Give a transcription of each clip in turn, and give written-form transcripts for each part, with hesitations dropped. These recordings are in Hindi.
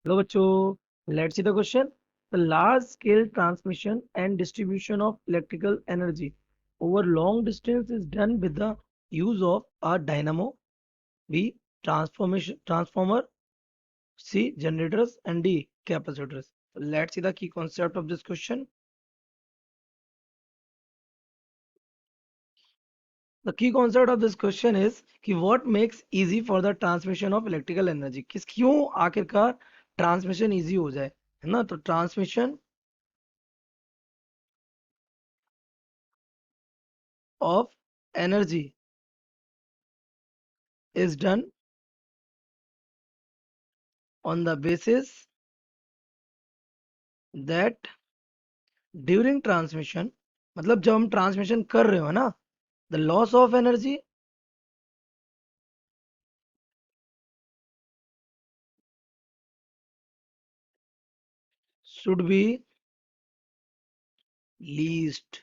Hello, bachcho. Let's see the question. The large-scale transmission and distribution of electrical energy over long distance is done with the use of a dynamo, B, transformer, C, generators, and D, capacitors. So let's see the key concept of this question. The key concept of this question is कि what makes easy for the transmission of electrical energy. किस क्यों आखिरकार ट्रांसमिशन इजी हो जाए, है ना? तो transmission of energy is done on the basis that during transmission, मतलब जब हम ट्रांसमिशन कर रहे हो ना, the loss of energy should be least,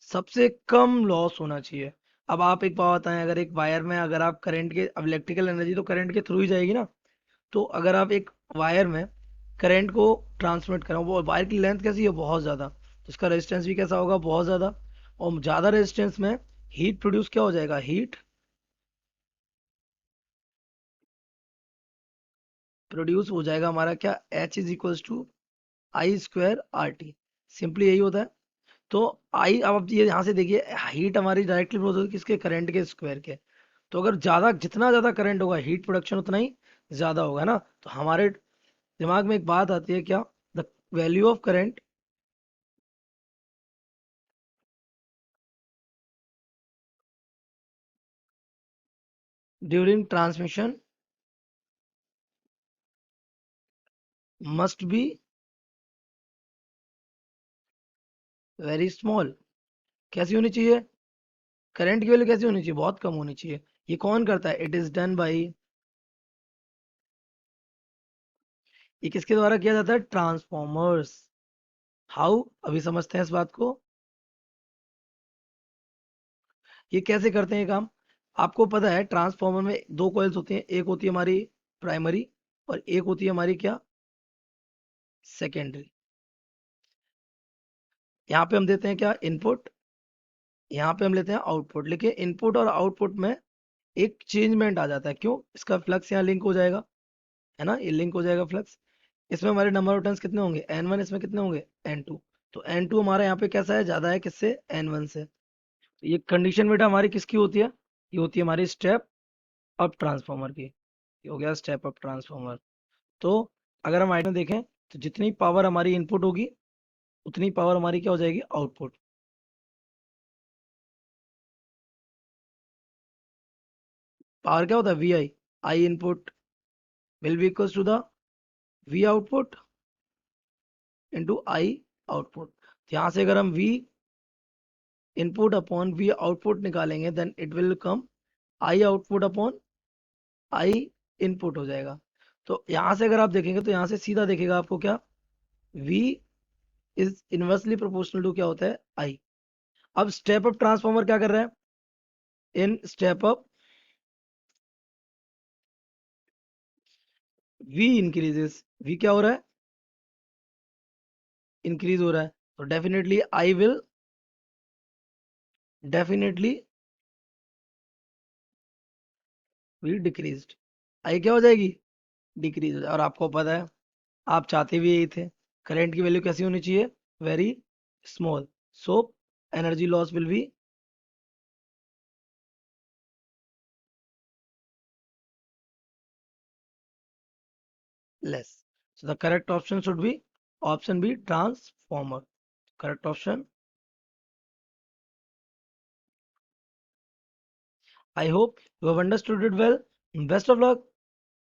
सबसे कम लॉस होना चाहिए. अब आप एक बात बताएं, अगर एक वायर में अगर आप करंट के, अब इलेक्ट्रिकल एनर्जी तो करंट के थ्रू ही जाएगी ना, तो अगर आप एक वायर में करंट को ट्रांसमिट करो, वो वायर की लेंथ कैसी है, बहुत ज़्यादा, तो इसका रेजिस्टेंस भी कैसा होगा, बहुत ज़्यादा. और ज़्यादा रेजिस्टेंस में हीट प्रोड्यूस क्या हो जाएगा, हीट प्रोड्यूस हो जाएगा हमारा क्या, H is equals to I square R T. Simply यही होता है. तो आई, अब आप ये यहाँ से देखिए, हीट हमारी डायरेक्टली प्रोड्यूस होगी किसके, करंट के स्क्वायर के. तो अगर ज्यादा, जितना ज्यादा करंट होगा हीट प्रोडक्शन उतना ही ज्यादा होगा ना. तो हमारे दिमाग में एक बात आती है क्या, the value of current during transmission must be very small. कैसी होनी चाहिए, करंट की वैल्यू कैसी होनी चाहिए, बहुत कम होनी चाहिए. ये कौन करता है, इट इज डन बाई, ये किसके द्वारा किया जाता है, ट्रांसफॉर्मर्स. हाउ, अभी समझते हैं इस बात को. ये कैसे करते हैं ये काम. आपको पता है ट्रांसफॉर्मर में दो कॉइल्स होती हैं, एक होती है हमारी प्राइमरी और एक होती है हमारी क्या, सेकेंडरी. यहाँ पे हम देते हैं क्या, इनपुट, यहाँ पे हम लेते हैं आउटपुट. लेकिन इनपुट और आउटपुट में एक चेंजमेंट आ जाता है. क्यों, इसका फ्लक्स यहाँ लिंक हो जाएगा, है ना, ये लिंक हो जाएगा फ्लक्स. इसमें हमारे नंबर ऑफ टर्न्स कितने होंगे, N1, इसमें कितने होंगे, N2. तो N2 हमारा यहाँ पे कैसा है, ज्यादा है किससे, N1 से. तो ये कंडीशन बेटा हमारी किसकी होती है, ये होती है हमारी स्टेप अप ट्रांसफॉर्मर की. ये हो गया स्टेप अप ट्रांसफॉर्मर. तो अगर हम आइटम देखें, तो जितनी पावर हमारी इनपुट होगी उतनी पावर हमारी क्या हो जाएगी, आउटपुट. पावर क्या होता है, V I, I input will be equals to the V output into I output. यहाँ से अगर हम V input upon V output निकालेंगे, then it will come I output upon I input हो जाएगा. तो यहाँ से अगर आप देखेंगे तो यहाँ से सीधा देखेगा आपको क्या, V is inversely proportional to क्या होता है, आई. अब स्टेप अप ट्रांसफॉर्मर क्या कर रहा है, in step up V increases, V क्या हो रहा है, इंक्रीज हो रहा है. तो डेफिनेटली वी डिक्रीज्ड, आई क्या हो जाएगी, डिक्रीज हो जाए. और आपको पता है, आप चाहते भी यही थे, करंट की वैल्यू कैसी होनी चाहिए, very small. So energy loss will be less. So the correct option should be option B, transformer. Correct option. I hope you have understood it well. Best of luck.